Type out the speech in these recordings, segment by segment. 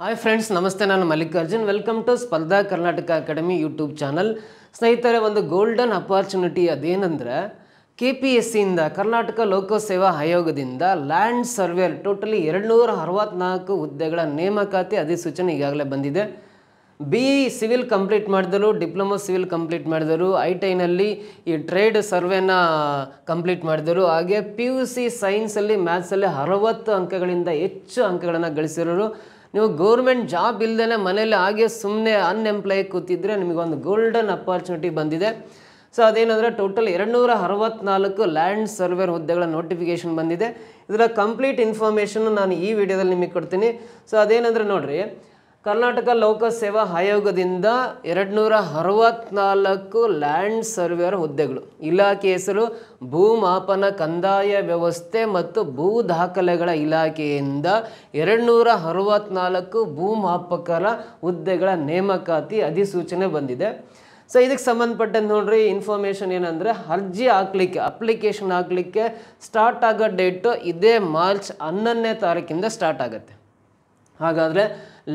Hi friends, ನಮಸ್ತೆ. ನಾನು Mallikarjun. Welcome to ಸ್ಪರ್ಧಾ ಕರ್ನಾಟಕ ಅಕಾಡೆಮಿ ಯೂಟ್ಯೂಬ್ ಚಾನಲ್. ಸ್ನೇಹಿತರೆ, ಒಂದು ಗೋಲ್ಡನ್ ಅಪಾರ್ಚುನಿಟಿ ಅದೇನೆಂದರೆ KPSC ಇಂದ ಕರ್ನಾಟಕ ಲೋಕಸೇವಾ ಆಯೋಗದಿಂದ ಲ್ಯಾಂಡ್ ಸರ್ವೇರ್ ಟೋಟಲಿ 264 ಹುದ್ದೆಗಳ ನೇಮಕಾತಿ ಅಧಿಸೂಚನೆ ಈಗಾಗಲೇ ಬಂದಿದೆ. ಸಿವಿಲ್ ಕಂಪ್ಲೀಟ್ ಮಾಡಿದರು, ಡಿಪ್ಲೊಮಾ ಸಿವಿಲ್ ಕಂಪ್ಲೀಟ್ ಮಾಡಿದರು, ITIನಲ್ಲಿ ಈ ಟ್ರೇಡ್ ಸರ್ವೇನ ಕಂಪ್ಲೀಟ್ ಮಾಡಿದರು, ಹಾಗೆ PUC ಸೈನ್ಸಲ್ಲಿ ಮ್ಯಾಥ್ಸಲ್ಲಿ 60 ಅಂಕಗಳಿಂದ ಹೆಚ್ಚು ಅಂಕಗಳನ್ನು ಗಳಿಸಿರೋರು. ನೀವು ಗೌರ್ಮೆಂಟ್ ಜಾಬ್ ಇಲ್ಲದೇ ಮನೇಲಿ ಹಾಗೆ ಸುಮ್ಮನೆ ಅನ್ಎಂಪ್ಲಾಯ್ ಕೂತಿದ್ರೆ ನಿಮಗೊಂದು ಗೋಲ್ಡನ್ ಅಪಾರ್ಚುನಿಟಿ ಬಂದಿದೆ. ಸೊ ಅದೇನಂದರೆ ಟೋಟಲ್ 264 ಲ್ಯಾಂಡ್ ಸರ್ವೇರ್ ಹುದ್ದೆಗಳ ನೋಟಿಫಿಕೇಷನ್ ಬಂದಿದೆ. ಇದರ ಕಂಪ್ಲೀಟ್ ಇನ್ಫಾರ್ಮೇಷನ್ ನಾನು ಈ ವಿಡಿಯೋದಲ್ಲಿ ನಿಮಗೆ ಕೊಡ್ತೀನಿ. ಸೊ ಅದೇನಂದರೆ ನೋಡಿರಿ, ಕರ್ನಾಟಕ ಲೋಕಸೇವಾ ಆಯೋಗದಿಂದ 264 ಲ್ಯಾಂಡ್ ಸರ್ವೇರ್ ಹುದ್ದೆಗಳು. ಇಲಾಖೆ ಹೆಸರು ಭೂಮಾಪನ ಕಂದಾಯ ವ್ಯವಸ್ಥೆ ಮತ್ತು ಭೂ ದಾಖಲೆಗಳ ಇಲಾಖೆಯಿಂದ 264 ಭೂಮಾಪಕರ ಹುದ್ದೆಗಳ ನೇಮಕಾತಿ ಅಧಿಸೂಚನೆ ಬಂದಿದೆ. ಸೊ ಇದಕ್ಕೆ ಸಂಬಂಧಪಟ್ಟಂತೆ ನೋಡ್ರಿ, ಇನ್ಫಾರ್ಮೇಷನ್ ಏನಂದರೆ ಅರ್ಜಿ ಹಾಕ್ಲಿಕ್ಕೆ ಅಪ್ಲಿಕೇಶನ್ ಹಾಕ್ಲಿಕ್ಕೆ ಸ್ಟಾರ್ಟ್ ಆಗೋ ಡೇಟು ಇದೇ ಮಾರ್ಚ್ 11ನೇ ತಾರೀಕಿಂದ ಸ್ಟಾರ್ಟ್ ಆಗುತ್ತೆ. ಹಾಗಾದರೆ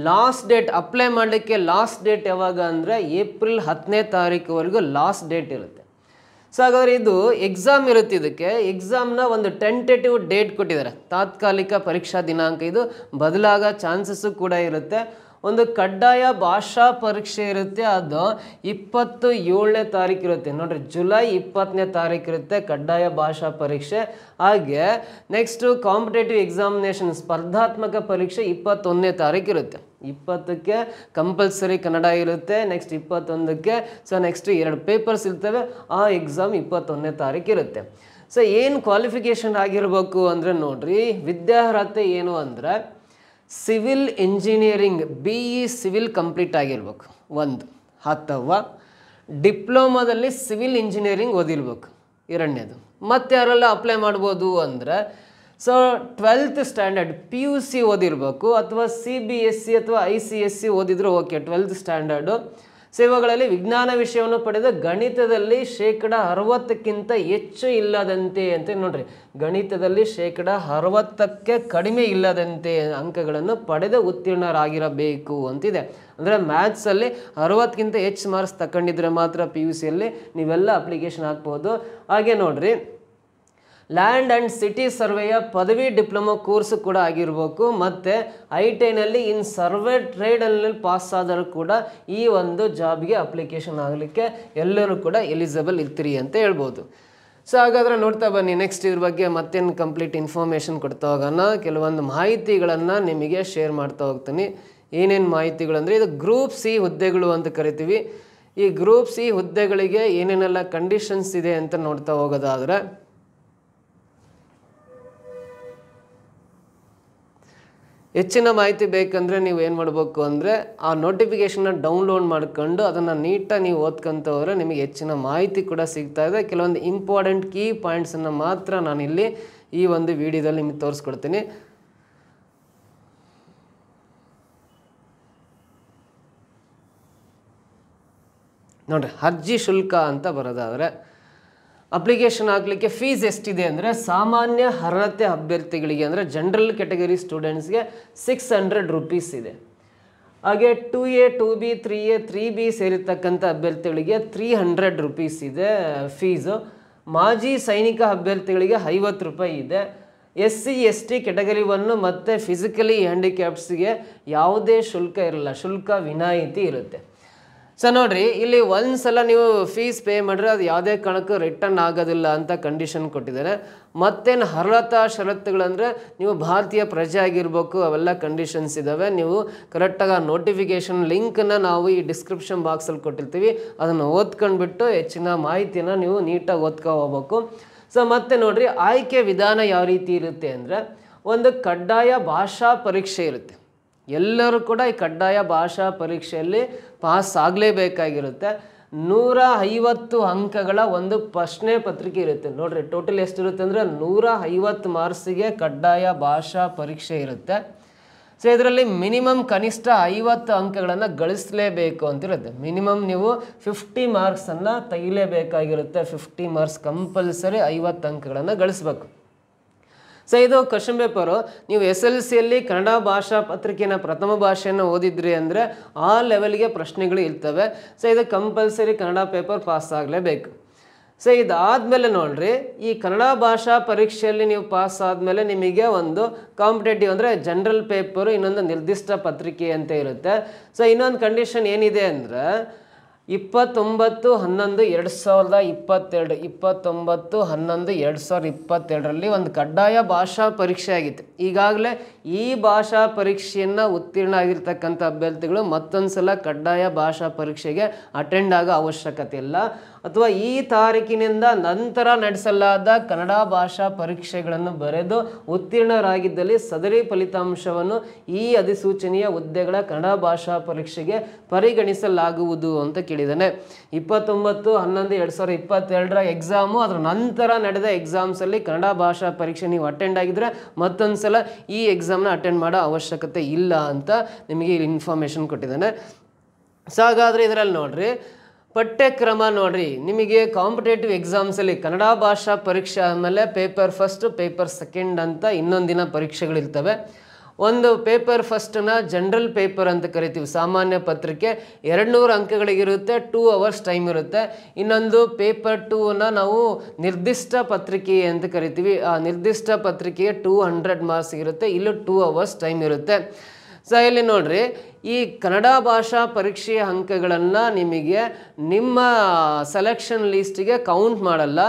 ಲಾಸ್ಟ್ ಡೇಟ್ ಅಪ್ಲೈ ಮಾಡಲಿಕ್ಕೆ ಲಾಸ್ಟ್ ಡೇಟ್ ಯಾವಾಗ ಅಂದರೆ ಏಪ್ರಿಲ್ 10ನೇ ತಾರೀಕುವರೆಗೂ ಲಾಸ್ಟ್ ಡೇಟ್ ಇರುತ್ತೆ. ಸೊ ಹಾಗಾದರೆ ಇದು ಎಕ್ಸಾಮ್ ಇರುತ್ತೆ. ಇದಕ್ಕೆ ಎಕ್ಸಾಮ್ನ ಒಂದು ಟೆಂಟೇಟಿವ್ ಡೇಟ್ ಕೊಟ್ಟಿದ್ದಾರೆ, ತಾತ್ಕಾಲಿಕ ಪರೀಕ್ಷಾ ದಿನಾಂಕ. ಇದು ಬದಲಾಗೋ ಚಾನ್ಸಸ್ಸು ಕೂಡ ಇರುತ್ತೆ. ಒಂದು ಕಡ್ಡಾಯ ಭಾಷಾ ಪರೀಕ್ಷೆ ಇರುತ್ತೆ, ಅದು 27ನೇ ತಾರೀಕು ಇರುತ್ತೆ. ನೋಡಿರಿ, ಜುಲೈ 20ನೇ ತಾರೀಕು ಇರುತ್ತೆ ಕಡ್ಡಾಯ ಭಾಷಾ ಪರೀಕ್ಷೆ. ಹಾಗೆ ನೆಕ್ಸ್ಟು ಕಾಂಪಿಟೇಟಿವ್ ಎಕ್ಸಾಮಿನೇಷನ್ ಸ್ಪರ್ಧಾತ್ಮಕ ಪರೀಕ್ಷೆ 21ನೇ ತಾರೀಕು ಇರುತ್ತೆ. 20ಕ್ಕೆ ಕಂಪಲ್ಸರಿ ಕನ್ನಡ ಇರುತ್ತೆ, ನೆಕ್ಸ್ಟ್ 21ಕ್ಕೆ ನೆಕ್ಸ್ಟ್ 2 ಪೇಪರ್ಸ್ ಇರ್ತವೆ. ಆ ಎಕ್ಸಾಮ್ 21ನೇ ತಾರೀಕು ಇರುತ್ತೆ. ಸೊ ಏನು ಕ್ವಾಲಿಫಿಕೇಷನ್ ಆಗಿರಬೇಕು ಅಂದರೆ ನೋಡ್ರಿ, ವಿದ್ಯಾರ್ಹತೆ ಏನು ಅಂದರೆ civil engineering BE civil complete ಆಗಿರ್ಬೇಕು ಒಂದು, ಅಥವಾ ಡಿಪ್ಲೊಮಾದಲ್ಲಿ ಸಿವಿಲ್ ಇಂಜಿನಿಯರಿಂಗ್ ಓದಿರ್ಬೇಕು ಎರಡನೇದು. ಮತ್ತು ಯಾರೆಲ್ಲ ಅಪ್ಲೈ ಮಾಡ್ಬೋದು ಅಂದರೆ ಟ್ವೆಲ್ತ್ ಸ್ಟ್ಯಾಂಡರ್ಡ್ PUC ಓದಿರಬೇಕು, ಅಥವಾ CBSE ಅಥವಾ ICSE ಓದಿದ್ರು ಓಕೆ, 12th ಸ್ಟ್ಯಾಂಡರ್ಡು. ಸೇವೆಗಳಲ್ಲಿ ವಿಜ್ಞಾನ ವಿಷಯವನ್ನು ಪಡೆದ ಗಣಿತದಲ್ಲಿ 60%ಕ್ಕಿಂತ ಹೆಚ್ಚು ಇಲ್ಲದಂತೆ ಅಂತ ನೋಡ್ರಿ, ಗಣಿತದಲ್ಲಿ 60%ಕ್ಕೆ ಕಡಿಮೆ ಇಲ್ಲದಂತೆ ಅಂಕಗಳನ್ನು ಪಡೆದ ಉತ್ತೀರ್ಣರಾಗಿರಬೇಕು ಅಂತಿದೆ. ಅಂದರೆ ಮ್ಯಾಥ್ಸಲ್ಲಿ 60ಕ್ಕಿಂತ ಹೆಚ್ಚು ಮಾರ್ಕ್ಸ್ ತಗೊಂಡಿದ್ರೆ ಮಾತ್ರ PUCಯಲ್ಲಿ ನೀವೆಲ್ಲ ಅಪ್ಲಿಕೇಶನ್ ಹಾಕ್ಬೋದು. ಹಾಗೆ ನೋಡ್ರಿ, ಲ್ಯಾಂಡ್ ಆ್ಯಂಡ್ ಸಿಟಿ ಸರ್ವೆಯ ಪದವಿ ಡಿಪ್ಲೊಮಾ ಕೋರ್ಸ್ ಕೂಡ ಆಗಿರಬೇಕು, ಮತ್ತು ITIನಲ್ಲಿ ಇನ್ ಸರ್ವೆ ಟ್ರೇಡಲ್ಲಿ ಪಾಸ್ ಆದರೂ ಕೂಡ ಈ ಒಂದು ಜಾಬ್ಗೆ ಅಪ್ಲಿಕೇಶನ್ ಆಗಲಿಕ್ಕೆ ಎಲ್ಲರೂ ಕೂಡ ಎಲಿಜಿಬಲ್ ಇರ್ತೀರಿ ಅಂತ ಹೇಳ್ಬೋದು. ಸೊ ಹಾಗಾದರೆ ನೋಡ್ತಾ ಬನ್ನಿ, ನೆಕ್ಸ್ಟ್ ಇದ್ರ ಬಗ್ಗೆ ಮತ್ತೇನು ಕಂಪ್ಲೀಟ್ ಇನ್ಫಾರ್ಮೇಷನ್ ಕೊಡ್ತಾ ಹೋಗೋಣ. ಕೆಲವೊಂದು ಮಾಹಿತಿಗಳನ್ನು ನಿಮಗೆ ಶೇರ್ ಮಾಡ್ತಾ ಹೋಗ್ತೀನಿ. ಏನೇನು ಮಾಹಿತಿಗಳಂದರೆ, ಇದು ಗ್ರೂಪ್ C ಹುದ್ದೆಗಳು ಅಂತ ಕರಿತೀವಿ. ಈ ಗ್ರೂಪ್ C ಹುದ್ದೆಗಳಿಗೆ ಏನೇನೆಲ್ಲ ಕಂಡೀಷನ್ಸ್ ಇದೆ ಅಂತ ನೋಡ್ತಾ ಹೋಗೋದಾದರೆ, ಹೆಚ್ಚಿನ ಮಾಹಿತಿ ಬೇಕಂದರೆ ನೀವು ಏನು ಮಾಡಬೇಕು ಅಂದರೆ ಆ ನೋಟಿಫಿಕೇಷನ್ನ ಡೌನ್ಲೋಡ್ ಮಾಡ್ಕೊಂಡು ಅದನ್ನು ನೀಟಾಗಿ ನೀವು ಓದ್ಕೊಂತ ಹೋದರೆ ನಿಮಗೆ ಹೆಚ್ಚಿನ ಮಾಹಿತಿ ಕೂಡ ಸಿಗ್ತಾ ಇದೆ. ಕೆಲವೊಂದು ಇಂಪಾರ್ಟೆಂಟ್ ಕೀ ಪಾಯಿಂಟ್ಸನ್ನು ಮಾತ್ರ ನಾನಿಲ್ಲಿ ಈ ಒಂದು ವಿಡಿಯೋದಲ್ಲಿ ನಿಮಗೆ ತೋರಿಸ್ಕೊಡ್ತೀನಿ. ನೋಡಿರಿ, ಅರ್ಜಿ ಶುಲ್ಕ ಅಂತ ಬರೋದಾದರೆ ಅಪ್ಲಿಕೇಶನ್ ಹಾಕಲಿಕ್ಕೆ ಫೀಸ್ ಎಷ್ಟಿದೆ ಅಂದರೆ, ಸಾಮಾನ್ಯ ಅರ್ಹತೆ ಅಭ್ಯರ್ಥಿಗಳಿಗೆ ಅಂದರೆ ಜನರಲ್ ಕ್ಯಾಟಗರಿ ಸ್ಟೂಡೆಂಟ್ಸ್ಗೆ 600 ರೂಪೀಸ್ ಇದೆ. ಹಾಗೆ 2A 2B 3A 3B ಸೇರಿರ್ತಕ್ಕಂಥ ಅಭ್ಯರ್ಥಿಗಳಿಗೆ 300 ರೂಪೀಸ್ ಇದೆ ಫೀಸು. ಮಾಜಿ ಸೈನಿಕ ಅಭ್ಯರ್ಥಿಗಳಿಗೆ 50 ರೂಪಾಯಿ ಇದೆ. SC ST ಕ್ಯಾಟಗರಿ 1 ಮತ್ತು ಫಿಸಿಕಲಿ ಹ್ಯಾಂಡಿಕ್ಯಾಪ್ಸ್ಗೆ ಯಾವುದೇ ಶುಲ್ಕ ಇರಲ್ಲ, ಶುಲ್ಕ ವಿನಾಯಿತಿ ಇರುತ್ತೆ. ಸೊ ನೋಡಿರಿ, ಇಲ್ಲಿ ಒಂದು ಸಲ ನೀವು ಫೀಸ್ ಪೇ ಮಾಡಿದ್ರೆ ಅದು ಯಾವುದೇ ಕಾರಣಕ್ಕೂ ರಿಟರ್ನ್ ಆಗೋದಿಲ್ಲ ಅಂತ ಕಂಡೀಷನ್ ಕೊಟ್ಟಿದ್ದಾರೆ. ಮತ್ತೇನು ಅರ್ಹತಾ ಷರತ್ತುಗಳಂದರೆ, ನೀವು ಭಾರತೀಯ ಪ್ರಜೆ ಆಗಿರಬೇಕು, ಅವೆಲ್ಲ ಕಂಡೀಷನ್ಸ್ ಇದ್ದಾವೆ. ನೀವು ಕರೆಕ್ಟಾಗಿ ನೋಟಿಫಿಕೇಷನ್ ಲಿಂಕನ್ನು ನಾವು ಈ ಡಿಸ್ಕ್ರಿಪ್ಷನ್ ಬಾಕ್ಸಲ್ಲಿ ಕೊಟ್ಟಿರ್ತೀವಿ, ಅದನ್ನು ಓದ್ಕೊಂಡ್ಬಿಟ್ಟು ಹೆಚ್ಚಿನ ಮಾಹಿತಿಯನ್ನು ನೀವು ನೀಟಾಗಿ ಓದ್ಕೊ ಹೋಗ್ಬೇಕು. ಸೊ ಮತ್ತೆ ನೋಡಿರಿ, ಆಯ್ಕೆ ವಿಧಾನ ಯಾವ ರೀತಿ ಇರುತ್ತೆ ಅಂದರೆ, ಒಂದು ಕಡ್ಡಾಯ ಭಾಷಾ ಪರೀಕ್ಷೆ ಇರುತ್ತೆ. ಎಲ್ಲರೂ ಕೂಡ ಈ ಕಡ್ಡಾಯ ಭಾಷಾ ಪರೀಕ್ಷೆಯಲ್ಲಿ ಪಾಸ್ ಆಗಲೇಬೇಕಾಗಿರುತ್ತೆ. 150 ಅಂಕಗಳ ಒಂದು ಪ್ರಶ್ನೆ ಪತ್ರಿಕೆ ಇರುತ್ತೆ. ನೋಡಿರಿ, ಟೋಟಲ್ ಎಷ್ಟಿರುತ್ತೆ ಅಂದರೆ 150 ಮಾರ್ಕ್ಸಿಗೆ ಕಡ್ಡಾಯ ಭಾಷಾ ಪರೀಕ್ಷೆ ಇರುತ್ತೆ. ಸೊ ಇದರಲ್ಲಿ ಮಿನಿಮಮ್ ಕನಿಷ್ಠ 50 ಅಂಕಗಳನ್ನು ಗಳಿಸಲೇಬೇಕು ಅಂತಿರುತ್ತೆ. ಮಿನಿಮಮ್ ನೀವು 50 ಮಾರ್ಕ್ಸನ್ನು ತೆಗಿಲೇಬೇಕಾಗಿರುತ್ತೆ. 50 ಮಾರ್ಕ್ಸ್ ಕಂಪಲ್ಸರಿ 50 ಅಂಕಗಳನ್ನು ಗಳಿಸ್ಬೇಕು. ಸೊ ಇದು ಕ್ವಶನ್ ಪೇಪರು. ನೀವು SLCಯಲ್ಲಿ ಕನ್ನಡ ಭಾಷಾ ಪತ್ರಿಕೆಯ ಪ್ರಥಮ ಭಾಷೆಯನ್ನು ಓದಿದ್ರಿ ಅಂದರೆ ಆ ಲೆವೆಲ್ಗೆ ಪ್ರಶ್ನೆಗಳು ಇರ್ತವೆ. ಸೊ ಇದು ಕಂಪಲ್ಸರಿ ಕನ್ನಡ ಪೇಪರ್ ಪಾಸ್ ಆಗಲೇಬೇಕು. ಸೊ ಇದಾದಮೇಲೆ ನೋಡ್ರಿ, ಈ ಕನ್ನಡ ಭಾಷಾ ಪರೀಕ್ಷೆಯಲ್ಲಿ ನೀವು ಪಾಸ್ ಆದಮೇಲೆ ನಿಮಗೆ ಒಂದು ಕಾಂಪಿಟೇಟಿವ್ ಅಂದರೆ ಜನರಲ್ ಪೇಪರು, ಇನ್ನೊಂದು ನಿರ್ದಿಷ್ಟ ಪತ್ರಿಕೆ ಅಂತ ಇರುತ್ತೆ. ಸೊ ಇನ್ನೊಂದು ಕಂಡೀಷನ್ ಏನಿದೆ ಅಂದರೆ 29/11/2022 29/11/2022 ಒಂದು ಕಡ್ಡಾಯ ಭಾಷಾ ಪರೀಕ್ಷೆ ಆಗಿತ್ತು. ಈಗಾಗಲೇ ಈ ಭಾಷಾ ಪರೀಕ್ಷೆಯನ್ನು ಉತ್ತೀರ್ಣ ಆಗಿರ್ತಕ್ಕಂಥ ಅಭ್ಯರ್ಥಿಗಳು ಮತ್ತೊಂದು ಸಲ ಕಡ್ಡಾಯ ಭಾಷಾ ಪರೀಕ್ಷೆಗೆ ಅಟೆಂಡ್ ಆಗೋ ಅವಶ್ಯಕತೆ ಇಲ್ಲ. ಅಥವಾ ಈ ತಾರೀಕಿನಿಂದ ನಂತರ ನಡೆಸಲಾದ ಕನ್ನಡ ಭಾಷಾ ಪರೀಕ್ಷೆಗಳನ್ನು ಬರೆದು ಉತ್ತೀರ್ಣರಾಗಿದ್ದಲ್ಲಿ ಸದರಿ ಫಲಿತಾಂಶವನ್ನು ಈ ಅಧಿಸೂಚನೆಯ ಹುದ್ದೆಗಳ ಕನ್ನಡ ಭಾಷಾ ಪರೀಕ್ಷೆಗೆ ಪರಿಗಣಿಸಲಾಗುವುದು ಅಂತ ಕೇಳಿದ್ದಾನೆ. 29/11/2022 ಎಕ್ಸಾಮು, ಅದರ ನಂತರ ನಡೆದ ಎಕ್ಸಾಮ್ಸಲ್ಲಿ ಕನ್ನಡ ಭಾಷಾ ಪರೀಕ್ಷೆ ನೀವು ಅಟೆಂಡ್ ಆಗಿದ್ರೆ ಮತ್ತೊಂದು ಸಲ ಈ ಎಕ್ಸಾಮ್ನ ಅಟೆಂಡ್ ಮಾಡೋ ಅವಶ್ಯಕತೆ ಇಲ್ಲ ಅಂತ ನಿಮಗೆ ಇಲ್ಲಿ ಇನ್ಫಾರ್ಮೇಷನ್ ಕೊಟ್ಟಿದ್ದಾನೆ. ಸೊ ಹಾಗಾದರೆ ಇದರಲ್ಲಿ ನೋಡ್ರಿ, ಪಠ್ಯಕ್ರಮ ನೋಡ್ರಿ, ನಿಮಗೆ ಕಾಂಪಿಟೇಟಿವ್ ಎಕ್ಸಾಮ್ಸಲ್ಲಿ ಕನ್ನಡ ಭಾಷಾ ಪರೀಕ್ಷೆ ಆದಮೇಲೆ ಪೇಪರ್ ಫಸ್ಟ್, ಪೇಪರ್ ಸೆಕೆಂಡ್ ಅಂತ ಇನ್ನೊಂದಿನ ಪರೀಕ್ಷೆಗಳಿರ್ತವೆ. ಒಂದು ಪೇಪರ್ ಫಸ್ಟನ್ನ ಜನರಲ್ ಪೇಪರ್ ಅಂತ ಕರಿತೀವಿ, ಸಾಮಾನ್ಯ ಪತ್ರಿಕೆ 200 ಅಂಕಗಳಿಗಿರುತ್ತೆ, 2 hours ಟೈಮ್ ಇರುತ್ತೆ. ಇನ್ನೊಂದು ಪೇಪರ್ 2ನ ನಾವು ನಿರ್ದಿಷ್ಟ ಪತ್ರಿಕೆ ಅಂತ ಕರಿತೀವಿ. ಆ ನಿರ್ದಿಷ್ಟ ಪತ್ರಿಕೆಗೆ 200 ಮಾರ್ಕ್ಸ್ ಇರುತ್ತೆ, ಇಲ್ಲೂ 2 hours ಟೈಮ್ ಇರುತ್ತೆ. ಸೊ ಇಲ್ಲಿ ನೋಡ್ರಿ, ಈ ಕನ್ನಡ ಭಾಷಾ ಪರೀಕ್ಷೆಯ ಅಂಕಗಳನ್ನು ನಿಮಗೆ ನಿಮ್ಮ ಸೆಲೆಕ್ಷನ್ ಲೀಸ್ಟಿಗೆ ಕೌಂಟ್ ಮಾಡಲ್ಲ.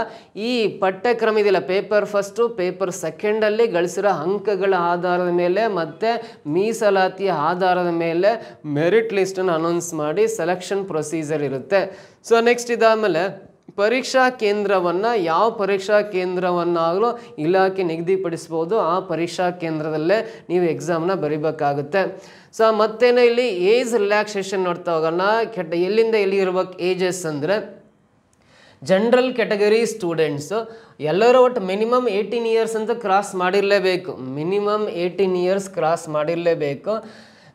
ಈ ಪಠ್ಯಕ್ರಮ ಇದೆಯಲ್ಲ, ಪೇಪರ್ ಫಸ್ಟು, ಪೇಪರ್ ಸೆಕೆಂಡಲ್ಲಿ ಗಳಿಸಿರೋ ಅಂಕಗಳ ಆಧಾರದ ಮೇಲೆ ಮತ್ತು ಮೀಸಲಾತಿಯ ಆಧಾರದ ಮೇಲೆ ಮೆರಿಟ್ ಲಿಸ್ಟನ್ನು ಅನೌನ್ಸ್ ಮಾಡಿ ಸೆಲೆಕ್ಷನ್ ಪ್ರೊಸೀಜರ್ ಇರುತ್ತೆ. ಸೊ ನೆಕ್ಸ್ಟ್ ಇದಾದಮೇಲೆ ಪರೀಕ್ಷಾ ಕೇಂದ್ರವನ್ನು, ಯಾವ ಪರೀಕ್ಷಾ ಕೇಂದ್ರವನ್ನಾಗಲೂ ಇಲಾಖೆ ನಿಗದಿಪಡಿಸ್ಬೋದು, ಆ ಪರೀಕ್ಷಾ ಕೇಂದ್ರದಲ್ಲೇ ನೀವು ಎಕ್ಸಾಮ್ನ ಬರೀಬೇಕಾಗುತ್ತೆ. ಸೊ ಮತ್ತೇನೋ ಇಲ್ಲಿ ಏಜ್ ರಿಲ್ಯಾಕ್ಸೇಷನ್ ನೋಡ್ತಾ ಹೋಗೋಣ. ಎಲ್ಲಿಂದ ಎಲ್ಲಿ ಇರ್ಬೇಕು ಏಜಸ್ ಅಂದರೆ, ಜನರಲ್ ಕ್ಯಾಟಗರಿ ಸ್ಟೂಡೆಂಟ್ಸು ಎಲ್ಲರೂ ಒಟ್ಟು ಮಿನಿಮಮ್ 18 years ಅಂತ ಕ್ರಾಸ್ ಮಾಡಿರಲೇಬೇಕು. ಮಿನಿಮಮ್ 18 years ಕ್ರಾಸ್ ಮಾಡಿರಲೇಬೇಕು.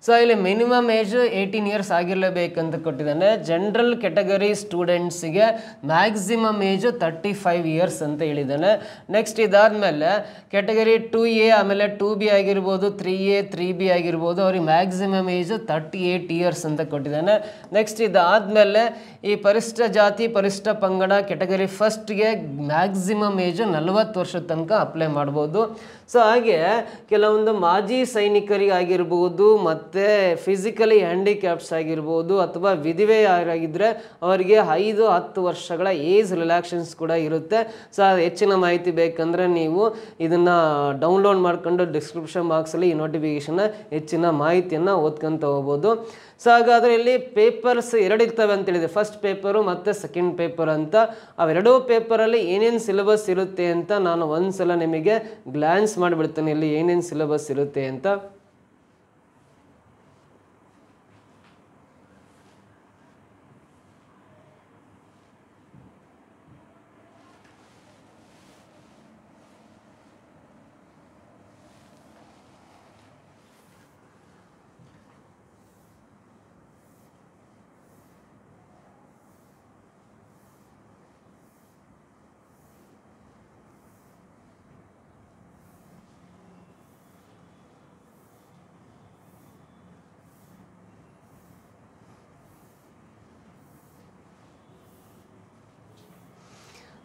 ಸೊ ಇಲ್ಲಿ ಮಿನಿಮಮ್ ಏಜು 18 years ಆಗಿರಲೇಬೇಕಂತ ಕೊಟ್ಟಿದ್ದಾನೆ. ಜನರಲ್ ಕ್ಯಾಟಗರಿ ಸ್ಟೂಡೆಂಟ್ಸಿಗೆ ಮ್ಯಾಕ್ಸಿಮಮ್ ಏಜು 35 years ಅಂತ ಹೇಳಿದ್ದಾನೆ. ನೆಕ್ಸ್ಟ್ ಇದಾದಮೇಲೆ ಕ್ಯಾಟಗರಿ 2A ಆಮೇಲೆ 2B ಆಗಿರ್ಬೋದು, 3A 3B ಆಗಿರ್ಬೋದು, ಅವ್ರಿಗೆ ಮ್ಯಾಕ್ಸಿಮಮ್ ಏಜು 38 years ಅಂತ ಕೊಟ್ಟಿದ್ದಾನೆ. ನೆಕ್ಸ್ಟ್ ಇದಾದಮೇಲೆ ಈ ಪರಿಶಿಷ್ಟ ಜಾತಿ ಪರಿಶಿಷ್ಟ ಪಂಗಡ ಕ್ಯಾಟಗರಿ ಫಸ್ಟ್ಗೆ ಮ್ಯಾಕ್ಸಿಮಮ್ ಏಜು 40 ವರ್ಷದ ತನಕ ಅಪ್ಲೈ ಮಾಡ್ಬೋದು. ಸೊ ಹಾಗೆ ಕೆಲವೊಂದು ಮಾಜಿ ಸೈನಿಕರಿಗಾಗಿರ್ಬೋದು ಮತ್ತು ಫಿಸಿಕಲಿ ಹ್ಯಾಂಡಿಕ್ಯಾಪ್ಸ್ ಆಗಿರ್ಬೋದು ಅಥವಾ ವಿಧವೆ ಯಾರಾಗಿದ್ದರೆ ಅವರಿಗೆ 5-10 ವರ್ಷಗಳ ಏಜ್ ರಿಲ್ಯಾಕ್ಸೇಷನ್ಸ್ ಕೂಡ ಇರುತ್ತೆ. ಸೊ ಹೆಚ್ಚಿನ ಮಾಹಿತಿ ಬೇಕಂದರೆ ನೀವು ಇದನ್ನು ಡೌನ್ಲೋಡ್ ಮಾಡ್ಕೊಂಡು ಡಿಸ್ಕ್ರಿಪ್ಷನ್ ಬಾಕ್ಸಲ್ಲಿ ಈ ನೋಟಿಫಿಕೇಷನ್ನ ಹೆಚ್ಚಿನ ಮಾಹಿತಿಯನ್ನು ಓದ್ಕೊತ ಹೋಗ್ಬೋದು. ಸೊ ಹಾಗಾದರೆ ಇಲ್ಲಿ ಪೇಪರ್ಸ್ 2 ಇರ್ತವೆ ಅಂತೇಳಿದೆ, ಫಸ್ಟ್ ಪೇಪರು ಮತ್ತು ಸೆಕೆಂಡ್ ಪೇಪರ್ ಅಂತ. ಅವೆರಡೂ ಪೇಪರಲ್ಲಿ ಏನೇನು ಸಿಲೆಬಸ್ ಇರುತ್ತೆ ಅಂತ ನಾನು ಒಂದು ಸಲ ನಿಮಗೆ ಗ್ಲಾನ್ಸ್ ಮಾಡಿಬಿಡ್ತೇನೆ, ಇಲ್ಲಿ ಏನೇನು ಸಿಲೆಬಸ್ ಇರುತ್ತೆ ಅಂತ.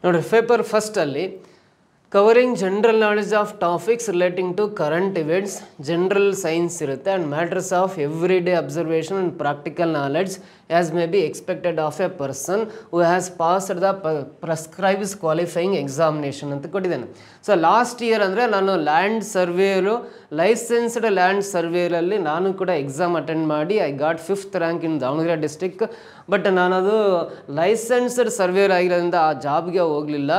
ನೋಡಿರಿ, ಪೇಪರ್ ಫಸ್ಟಲ್ಲಿ covering general knowledge of topics relating to current events, general science ಇರುತ್ತೆ, and matters of every day observation and practical knowledge as may be expected of a person who has passed the prescribes qualifying examination ಅಂತ ಕೊಟ್ಟಿದ್ದೇನೆ. So last year ಅಂದರೆ ನಾನು land surveyor, licensed land ಸರ್ವೇರಲ್ಲಿ ನಾನು ಕೂಡ exam attend ಮಾಡಿ I got 5th rank in Davanagere district. But ನಾನದು licensed surveyor ಆಗಿರೋದ್ರಿಂದ ಆ ಜಾಬ್ಗೆ ಹೋಗಲಿಲ್ಲ.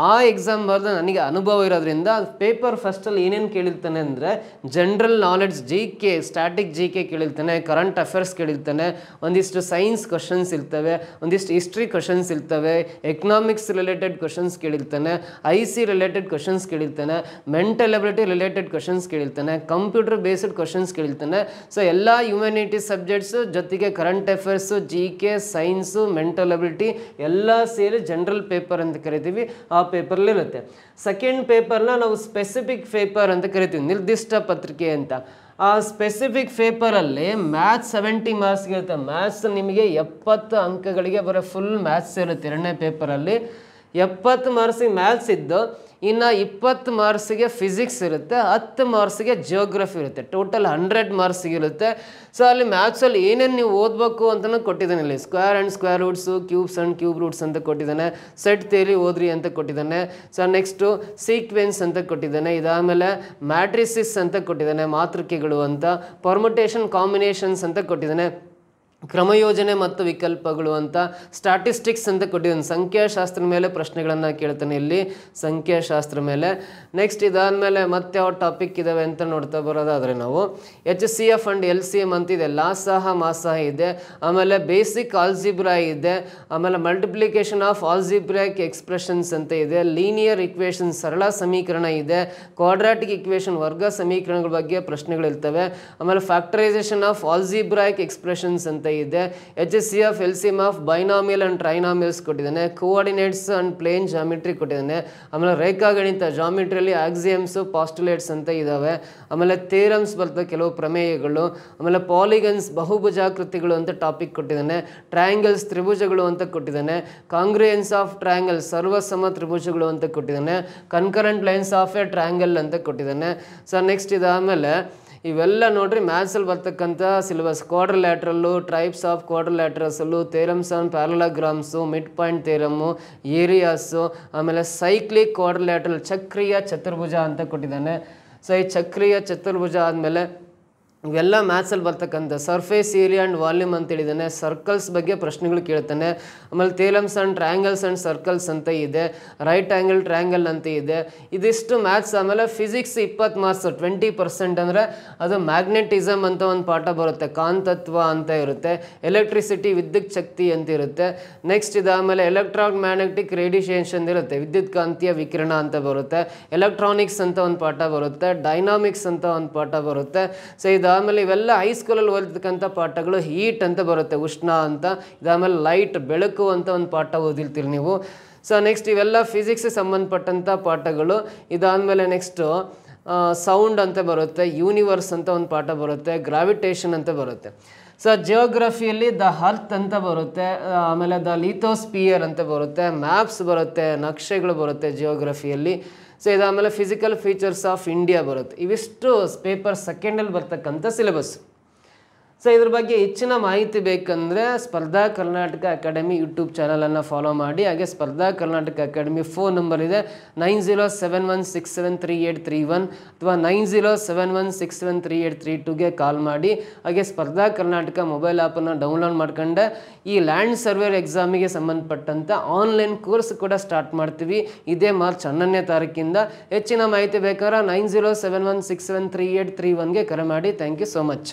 ಆ ಎಕ್ಸಾಮ್ ಬರೆದು ನನಗೆ ಅನುಭವ ಇರೋದ್ರಿಂದ ಪೇಪರ್ ಫಸ್ಟಲ್ಲಿ ಏನೇನು ಕೇಳಿರ್ತಾನೆ ಅಂದರೆ general knowledge, GK, static GK ಕೇಳಿರ್ತಾನೆ, ಕರೆಂಟ್ ಅಫೇರ್ಸ್ ಕೇಳಿರ್ತಾನೆ, ಒಂದಿಷ್ಟು ಸೈನ್ಸ್ ಕ್ವಶನ್ಸ್ ಇರ್ತವೆ, ಒಂದಿಷ್ಟು ಹಿಸ್ಟ್ರಿ ಕ್ವಶನ್ಸ್ ಇರ್ತವೆ, ಎಕನಾಮಿಕ್ಸ್ ರಿಲೇಟೆಡ್ ಕ್ವಶನ್ಸ್ ಕೇಳಿರ್ತಾನೆ, IC ರಿಲೇಟೆಡ್ ಕ್ವಶನ್ಸ್ ಕೇಳಿರ್ತಾನೆ, ಮೆಂಟಲ್ ಎಬಿಲಿಟಿ ರಿಲೇಟೆಡ್ ಕ್ವಶನ್ಸ್ ಕೇಳಿರ್ತಾನೆ, ಕಂಪ್ಯೂಟರ್ ಬೇಸ್ಡ್ ಕ್ವಶನ್ಸ್ ಕೇಳಿರ್ತಾನೆ. ಸೊ ಎಲ್ಲ ಹ್ಯುಮ್ಯಾನಿಟೀಸ್ ಸಬ್ಜೆಕ್ಟ್ಸು ಜೊತೆಗೆ current affairs, GK, science, mental ability ಎಲ್ಲ ಸೇರಿ ಜನರಲ್ ಪೇಪರ್ ಅಂತ ಕರಿತೀವಿ. ಆ ಪೇಪರಲ್ಲಿ ಇರುತ್ತೆ. ಸೆಕೆಂಡ್ ಪೇಪರ್ನ ನಾವು ಸ್ಪೆಸಿಫಿಕ್ ಪೇಪರ್ ಅಂತ ಕರಿತೀವಿ, ನಿರ್ದಿಷ್ಟ ಪತ್ರಿಕೆ ಅಂತ. ಆ ಸ್ಪೆಸಿಫಿಕ್ ಪೇಪರಲ್ಲಿ ಮ್ಯಾಥ್ಸ್ 70 ಮಾರ್ಕ್ಸ್ಗೆ ಇರುತ್ತೆ. ಮ್ಯಾಥ್ಸ್ ನಿಮಗೆ 70 ಅಂಕಗಳಿಗೆ ಬರೋ ಫುಲ್ ಮ್ಯಾಥ್ಸ್ ಇರುತ್ತೆ ಎರಡನೇ ಪೇಪರಲ್ಲಿ. 70 ಮಾರ್ಕ್ಸಿಗೆ ಮ್ಯಾಥ್ಸ್ ಇದ್ದು ಇನ್ನು 20 ಮಾರ್ಕ್ಸಿಗೆ ಫಿಸಿಕ್ಸ್ ಇರುತ್ತೆ, 10 ಮಾರ್ಕ್ಸಿಗೆ ಜಿಯೋಗ್ರಫಿ ಇರುತ್ತೆ. ಟೋಟಲ್ 100 ಮಾರ್ಕ್ಸಿಗೆ ಇರುತ್ತೆ. ಸೊ ಅಲ್ಲಿ ಮ್ಯಾಥ್ಸಲ್ಲಿ ಏನೇನು ನೀವು ಓದಬೇಕು ಅಂತಲೂ ಕೊಟ್ಟಿದ್ದಾನೆ. ಇಲ್ಲಿ square and square roots, cubes and cube roots ಅಂತ ಕೊಟ್ಟಿದ್ದಾನೆ. ಸೆಟ್ ಥಿಯರಿ ಓದ್ರಿ ಅಂತ ಕೊಟ್ಟಿದ್ದಾನೆ. ಸೊ ನೆಕ್ಸ್ಟು ಸೀಕ್ವೆನ್ಸ್ ಅಂತ ಕೊಟ್ಟಿದ್ದಾನೆ. ಇದಾದಮೇಲೆ ಮ್ಯಾಟ್ರಿಸಿಸ್ ಅಂತ ಕೊಟ್ಟಿದ್ದಾನೆ, ಮಾತೃಕೆಗಳು ಅಂತ. ಪರ್ಮುಟೇಷನ್ ಕಾಂಬಿನೇಷನ್ಸ್ ಅಂತ ಕೊಟ್ಟಿದ್ದಾನೆ. ಕ್ರಮಯೋಜನೆ ಮತ್ತು ವಿಕಲ್ಪಗಳು ಅಂತ. ಸ್ಟ್ಯಾಟಿಸ್ಟಿಕ್ಸ್ ಅಂತ ಕೊಟ್ಟಿದ್ದಾನೆ. ಸಂಖ್ಯಾಶಾಸ್ತ್ರ ಮೇಲೆ ಪ್ರಶ್ನೆಗಳನ್ನು ಕೇಳ್ತಾನೆ ಇಲ್ಲಿ, ಸಂಖ್ಯಾಶಾಸ್ತ್ರ ಮೇಲೆ. ನೆಕ್ಸ್ಟ್ ಇದಾದಮೇಲೆ ಮತ್ತೆ ಯಾವ ಟಾಪಿಕ್ ಇದ್ದಾವೆ ಅಂತ ನೋಡ್ತಾ ಬರೋದಾದರೆ ನಾವು HCF ಆ್ಯಂಡ್ LCM ಅಂತಿದೆ, ಲಾಸಹ ಮಾಸಹ ಇದೆ, ಆಮೇಲೆ ಬೇಸಿಕ್ ಆಲ್ಜಿಬ್ರಾ ಇದೆ, ಆಮೇಲೆ ಮಲ್ಟಿಪ್ಲಿಕೇಶನ್ ಆಫ್ ಆಲ್ಜಿಬ್ರಾಕ್ ಎಕ್ಸ್ಪ್ರೆಷನ್ಸ್ ಅಂತ ಇದೆ, ಲೀನಿಯರ್ ಇಕ್ವೇಷನ್ ಸರಳ ಸಮೀಕರಣ ಇದೆ, ಕ್ವಾಡ್ರಾಟಿಕ್ ಇಕ್ವೇಷನ್ ವರ್ಗ ಸಮೀಕರಣಗಳ ಬಗ್ಗೆ ಪ್ರಶ್ನೆಗಳಿರ್ತವೆ, ಆಮೇಲೆ ಫ್ಯಾಕ್ಟರೈಸೇಷನ್ ಆಫ್ ಆಲ್ಜಿಬ್ರಾಕ್ ಎಕ್ಸ್ಪ್ರೆಷನ್ಸ್ ಅಂತ ಇದೆ, HCF LCM of binomial and trinomials ಕೊಟ್ಟಿದ್ದಾನೆ, ಕೋಆರ್ಡಿನೇಟ್ಸ್ ಆ್ಯಂಡ್ ಪ್ಲೇನ್ ಜಾಮಿಟ್ರಿ ಕೊಟ್ಟಿದ್ದಾನೆ, ಆಮೇಲೆ ರೇಖಾಗಣಿತ ಜಾಮಿಟ್ರಿಯಲ್ಲಿ ಆಕ್ಸಿಯಮ್ಸು ಪಾಸ್ಟುಲೇಟ್ಸ್ ಅಂತ ಇದ್ದಾವೆ, ಆಮೇಲೆ ಥಿಯರಮ್ಸ್ ಬರ್ತವೆ, ಕೆಲವು ಪ್ರಮೇಯಗಳು, ಆಮೇಲೆ ಪಾಲಿಗನ್ಸ್ ಬಹುಭುಜಾಕೃತಿಗಳು ಅಂತ ಟಾಪಿಕ್ ಕೊಟ್ಟಿದ್ದಾನೆ, ಟ್ರಯಾಂಗಲ್ಸ್ ತ್ರಿಭುಜಗಳು ಅಂತ ಕೊಟ್ಟಿದ್ದಾನೆ, ಕಾಂಗ್ರುಯೆನ್ಸ್ ಆಫ್ ಟ್ರಯಾಂಗಲ್ ಸರ್ವಸಮ ತ್ರಿಭುಜಗಳು ಅಂತ ಕೊಟ್ಟಿದ್ದಾನೆ, concurrent lines of a triangle ಅಂತ ಕೊಟ್ಟಿದ್ದಾನೆ. ಸೊ ನೆಕ್ಸ್ಟ್ ಇದಾದಮೇಲೆ ಇವೆಲ್ಲ ನೋಡ್ರಿ ಮ್ಯಾಥ್ಸಲ್ಲಿ ಬರ್ತಕ್ಕಂಥ ಸಿಲೆಬಸ್. ಕ್ವಾಡ್ರಿಲ್ಯಾಟ್ರಲ್ಲು, ಟೈಪ್ಸ್ ಆಫ್ ಕ್ವಾಡ್ರಿಲ್ಯಾಟ್ರಲ್ಸಲ್ಲು, theorems on parallelograms, mid point theorem, areas, ಆಮೇಲೆ ಸೈಕ್ಲಿಕ್ ಕ್ವಾಡ್ರಿಲ್ಯಾಟ್ರಲ್ ಚಕ್ರೀಯ ಚತುರ್ಭುಜ ಅಂತ ಕೊಟ್ಟಿದ್ದಾನೆ. ಸೊ ಈ ಚಕ್ರೀಯ ಚತುರ್ಭುಜ ಆದಮೇಲೆ ಇವೆಲ್ಲ ಮ್ಯಾಥ್ಸಲ್ಲಿ ಬರ್ತಕ್ಕಂಥ ಸರ್ಫೇಸ್ ಏರಿಯಾ ಆ್ಯಂಡ್ ವಾಲ್ಯೂಮ್ ಅಂತ ಹೇಳಿದ್ದಾನೆ. ಸರ್ಕಲ್ಸ್ ಬಗ್ಗೆ ಪ್ರಶ್ನೆಗಳು ಕೇಳ್ತಾನೆ. ಆಮೇಲೆ theorems and triangles and circles ಅಂತ ಇದೆ, ರೈಟ್ ಆ್ಯಂಗಲ್ ಟ್ರಯಾಂಗಲ್ ಅಂತ ಇದೆ. ಇದಿಷ್ಟು ಮ್ಯಾಥ್ಸ್. ಆಮೇಲೆ ಫಿಸಿಕ್ಸ್ 20 ಮಾರ್ಕ್ಸ್, 20% ಅಂದರೆ ಅದು ಮ್ಯಾಗ್ನೆಟಿಸಮ್ ಅಂತ ಒಂದು ಪಾಠ ಬರುತ್ತೆ, ಕಾಂತತ್ವ ಅಂತ ಇರುತ್ತೆ, ಎಲೆಕ್ಟ್ರಿಸಿಟಿ ವಿದ್ಯುತ್ ಶಕ್ತಿ ಅಂತ ಇರುತ್ತೆ. ನೆಕ್ಸ್ಟ್ ಇದಾದಮೇಲೆ ಎಲೆಕ್ಟ್ರಾನ್ ಮ್ಯಾಗ್ನೆಟಿಕ್ ರೇಡಿಯೇಷನ್ ಇರುತ್ತೆ, ವಿದ್ಯುತ್ ಕಾಂತೀಯ ವಿಕಿರಣ ಅಂತ ಬರುತ್ತೆ, ಎಲೆಕ್ಟ್ರಾನಿಕ್ಸ್ ಅಂತ ಒಂದು ಪಾಠ ಬರುತ್ತೆ, ಡೈನಾಮಿಕ್ಸ್ ಅಂತ ಒಂದು ಪಾಠ ಬರುತ್ತೆ. ಸೊ ಇದಾದಮೇಲೆ ಇವೆಲ್ಲ ಹೈಸ್ಕೂಲಲ್ಲಿ ಓದಿರ್ತಕ್ಕಂಥ ಪಾಠಗಳು. ಹೀಟ್ ಅಂತ ಬರುತ್ತೆ, ಉಷ್ಣ ಅಂತ. ಇದಾದಮೇಲೆ ಲೈಟ್, ಬೆಳಕು ಅಂತ ಒಂದು ಪಾಠ ಓದಿರ್ತೀರಿ ನೀವು. ಸೊ ನೆಕ್ಸ್ಟ್ ಇವೆಲ್ಲ ಫಿಸಿಕ್ಸ್ಗೆ ಸಂಬಂಧಪಟ್ಟಂಥ ಪಾಠಗಳು. ಇದಾದಮೇಲೆ ನೆಕ್ಸ್ಟು ಸೌಂಡ್ ಅಂತ ಬರುತ್ತೆ, ಯೂನಿವರ್ಸ್ ಅಂತ ಒಂದು ಪಾಠ ಬರುತ್ತೆ, ಗ್ರಾವಿಟೇಷನ್ ಅಂತ ಬರುತ್ತೆ. ಸೊ ಜಿಯೋಗ್ರಫಿಯಲ್ಲಿ ದ ಅರ್ತ್ ಅಂತ ಬರುತ್ತೆ, ಆಮೇಲೆ ದ ಲಿಥೋಸ್ಪಿಯರ್ ಅಂತ ಬರುತ್ತೆ, ಮ್ಯಾಪ್ಸ್ ಬರುತ್ತೆ, ನಕ್ಷೆಗಳು ಬರುತ್ತೆ ಜಿಯೋಗ್ರಫಿಯಲ್ಲಿ. ಸೊ ಇದಾದಮೇಲೆ ಫಿಸಿಕಲ್ ಫೀಚರ್ಸ್ ಆಫ್ ಇಂಡಿಯಾ ಬರುತ್ತೆ. ಇವಿಷ್ಟು ಪೇಪರ್ ಸೆಕೆಂಡಲ್ಲಿ ಬರ್ತಕ್ಕಂಥ ಸಿಲೆಬಸ್. ಸೊ ಇದ್ರ ಬಗ್ಗೆ ಹೆಚ್ಚಿನ ಮಾಹಿತಿ ಬೇಕಂದರೆ ಸ್ಪರ್ಧಾ ಕರ್ನಾಟಕ ಅಕಾಡೆಮಿ ಯೂಟ್ಯೂಬ್ ಚಾನಲನ್ನು ಫಾಲೋ ಮಾಡಿ. ಹಾಗೆ ಸ್ಪರ್ಧಾ ಕರ್ನಾಟಕ ಅಕಾಡೆಮಿ ಫೋನ್ ನಂಬರ್ ಇದೆ 9071673831 ಅಥವಾ 9071673832ಗೆ ಕಾಲ್ ಮಾಡಿ. ಹಾಗೆ ಸ್ಪರ್ಧಾ ಕರ್ನಾಟಕ ಮೊಬೈಲ್ ಆ್ಯಪನ್ನು ಡೌನ್ಲೋಡ್ ಮಾಡ್ಕೊಂಡೆ ಈ ಲ್ಯಾಂಡ್ ಸರ್ವೇರ್ ಎಕ್ಸಾಮಿಗೆ ಸಂಬಂಧಪಟ್ಟಂಥ ಆನ್ಲೈನ್ ಕೋರ್ಸ್ ಕೂಡ ಸ್ಟಾರ್ಟ್ ಮಾಡ್ತೀವಿ ಇದೇ ಮಾರ್ಚ್ 11ನೇ ತಾರೀಕಿಂದ. ಹೆಚ್ಚಿನ ಮಾಹಿತಿ ಬೇಕಾದ್ರೆ 9071673831ಗೆ ಕರೆ ಮಾಡಿ. Thank you so much.